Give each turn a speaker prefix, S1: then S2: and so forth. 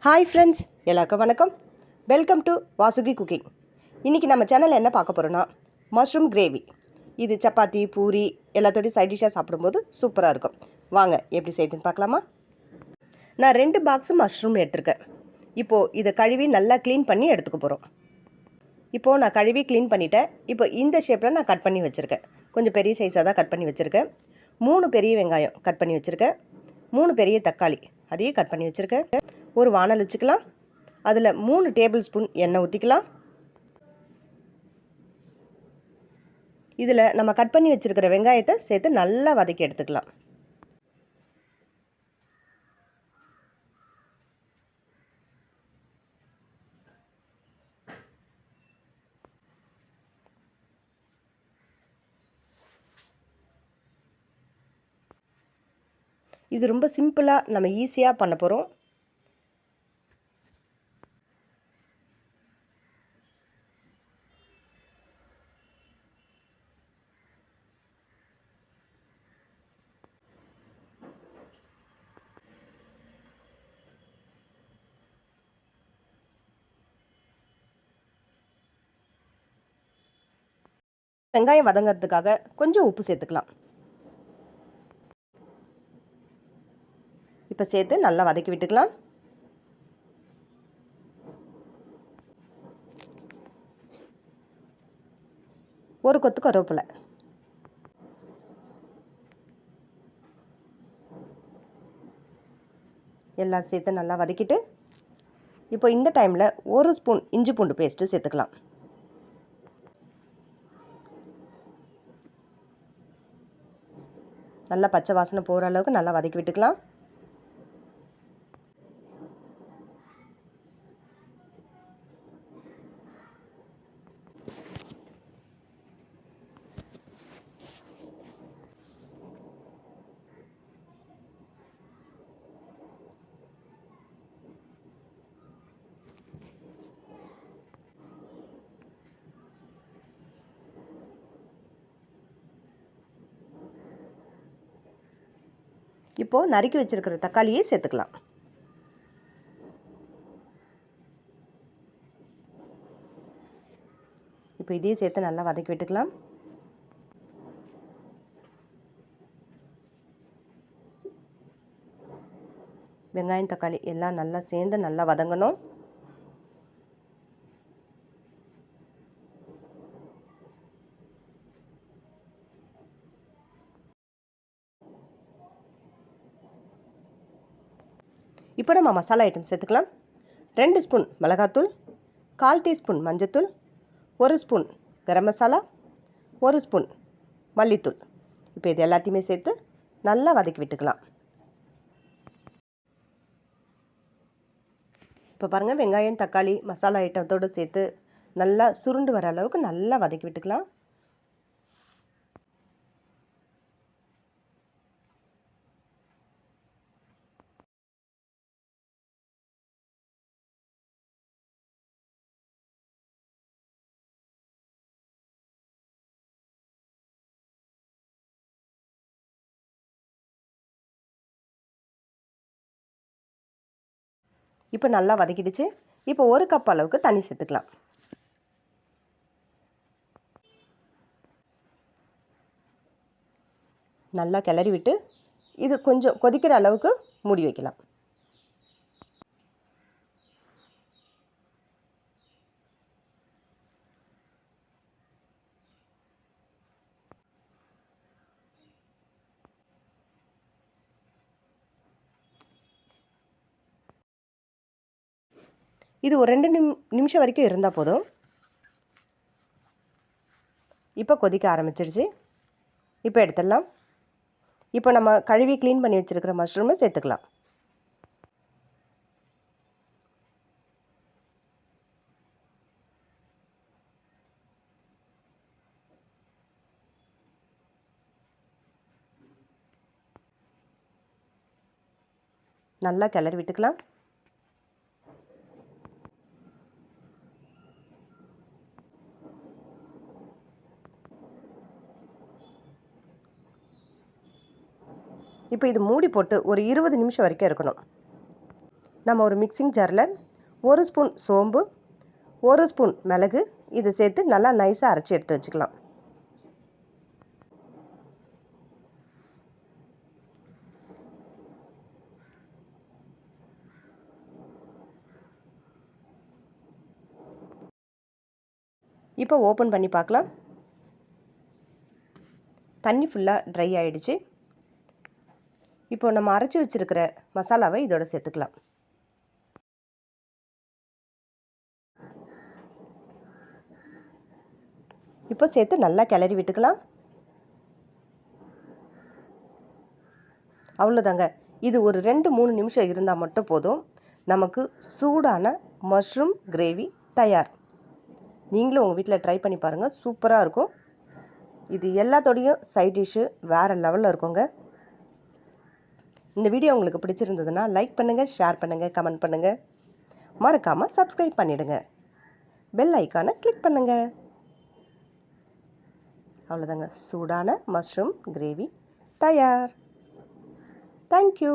S1: Hi friends, எல்லாருக்கும் வணக்கம். Welcome to Vasuki cooking. இன்றைக்கி நம்ம சேனலில் என்ன பார்க்க போகிறோன்னா மஷ்ரூம் கிரேவி. இது சப்பாத்தி, பூரி எல்லாத்தோடையும் சைட் டிஷ்ஷாக சாப்பிடும்போது சூப்பராக இருக்கும். வாங்க எப்படி செய்யுதுன்னு பார்க்கலாமா? நான் 2 பாக்ஸு மஷ்ரூம் எடுத்திருக்கேன். இப்போது இதை கழுவி நல்லா க்ளீன் பண்ணி எடுத்துக்க போகிறோம். இப்போது நான் கழுவி க்ளீன் பண்ணிவிட்டேன். இப்போ இந்த ஷேப்பில் நான் கட் பண்ணி வச்சுருக்கேன். கொஞ்சம் பெரிய சைஸாக தான் கட் பண்ணி வச்சுருக்கேன். 3 பெரிய வெங்காயம் கட் பண்ணி வச்சுருக்கேன். 3 பெரிய தக்காளி அதையும் கட் பண்ணி வச்சுருக்கேன். ஒரு வானல் வச்சுக்கலாம். அதில் 3 டேபிள் ஸ்பூன் எண்ணெய் ஊற்றிக்கலாம். இதில் நம்ம கட் பண்ணி வச்சுருக்கிற வெங்காயத்தை சேர்த்து நல்லா வதக்கி எடுத்துக்கலாம். இது ரொம்ப சிம்பிளாக நம்ம ஈஸியாக பண்ண போகிறோம். வெங்காயம் வதங்கிறதுக்காக கொஞ்சம் உப்பு சேர்த்துக்கலாம். இப்போ சேர்த்து நல்லா வதக்கி விட்டுக்கலாம். ஒரு கொத்து கருவேப்பிலை, எல்லாம் சேர்த்து நல்லா வதக்கிட்டு இப்போ இந்த டைமில் 1 ஸ்பூன் இஞ்சி பூண்டு பேஸ்ட்டு சேர்த்துக்கலாம். நல்லா பச்சை வாசனை போகிற அளவுக்கு நல்லா வதக்கி விட்டுக்கலாம். இப்போது நறுக்கி வச்சுருக்கிற தக்காளியை சேர்த்துக்கலாம். இப்போ இதையும் சேர்த்து நல்லா வதக்கி விட்டுக்கலாம். வெங்காயம் தக்காளி எல்லாம் நல்லா சேர்ந்து நல்லா வதங்கணும். இப்போ நம்ம மசாலா ஐட்டம் சேர்த்துக்கலாம். 2 ஸ்பூன் மிளகாத்தூள், 1/4 டீஸ்பூன் மஞ்சத்தூள், 1 ஸ்பூன் கரம் மசாலா, 1 ஸ்பூன் மல்லித்தூள். இப்போ இது எல்லாத்தையுமே சேர்த்து நல்லா வதக்கி விட்டுக்கலாம். இப்போ பாருங்கள், வெங்காயம் தக்காளி மசாலா ஐட்டத்தோடு சேர்த்து நல்லா சுருண்டு வர அளவுக்கு நல்லா வதக்கி விட்டுக்கலாம். இப்போ நல்லா வதக்கிடுச்சு. இப்போ 1 கப் அளவுக்கு தண்ணி சேர்த்துக்கலாம். நல்லா கிளறி விட்டு இது கொஞ்சம் கொதிக்கிற அளவுக்கு மூடி வைக்கலாம். இது ஒரு 2 நிமிஷம் வரைக்கும் இருந்தால் போதும். இப்போ கொதிக்க ஆரம்பிச்சிருச்சு. இப்போ எடுத்துடலாம். இப்போ நம்ம கழுவி க்ளீன் பண்ணி வச்சுருக்கிற மஷ்ரூமை சேர்த்துக்கலாம். நல்லா கிளறி விட்டுக்கலாம். இப்போ இது மூடி போட்டு ஒரு 20 நிமிஷம் வரைக்கும் இருக்கணும். நம்ம ஒரு மிக்சிங் ஜாரில் 1 ஸ்பூன் சோம்பு, 1 ஸ்பூன் மிளகு இதை சேர்த்து நல்லா நைஸாக அரைச்சி எடுத்து வச்சுக்கலாம். இப்போ ஓப்பன் பண்ணி பார்க்கலாம். தண்ணி ஃபுல்லாக ட்ரை ஆகிடுச்சு. இப்போ நம்ம அரைச்சி வச்சுருக்கிற மசாலாவை இதோட சேர்த்துக்கலாம். இப்போ சேர்த்து நல்லா கிளறி விட்டுக்கலாம். அவ்வளோதாங்க. இது ஒரு 2-3 நிமிஷம் இருந்தால் மட்டும் போதும். நமக்கு சூடான மஷ்ரூம் கிரேவி தயார். நீங்களும் உங்கள் வீட்டில் ட்ரை பண்ணி பாருங்கள், சூப்பராக இருக்கும். இது எல்லாத்தோடையும் சைட் டிஷ்ஷு வேறு லெவலில் இருக்குங்க. இந்த வீடியோ உங்களுக்கு பிடிச்சிருந்ததுன்னா லைக் பண்ணுங்கள், ஷேர் பண்ணுங்கள், கமெண்ட் பண்ணுங்கள். மறக்காமல் சப்ஸ்கிரைப் பண்ணிவிடுங்க. பெல் ஐக்கானை கிளிக் பண்ணுங்கள். அவ்வளோதாங்க, சூடான மஷ்ரூம் கிரேவி தயார். தேங்க்யூ.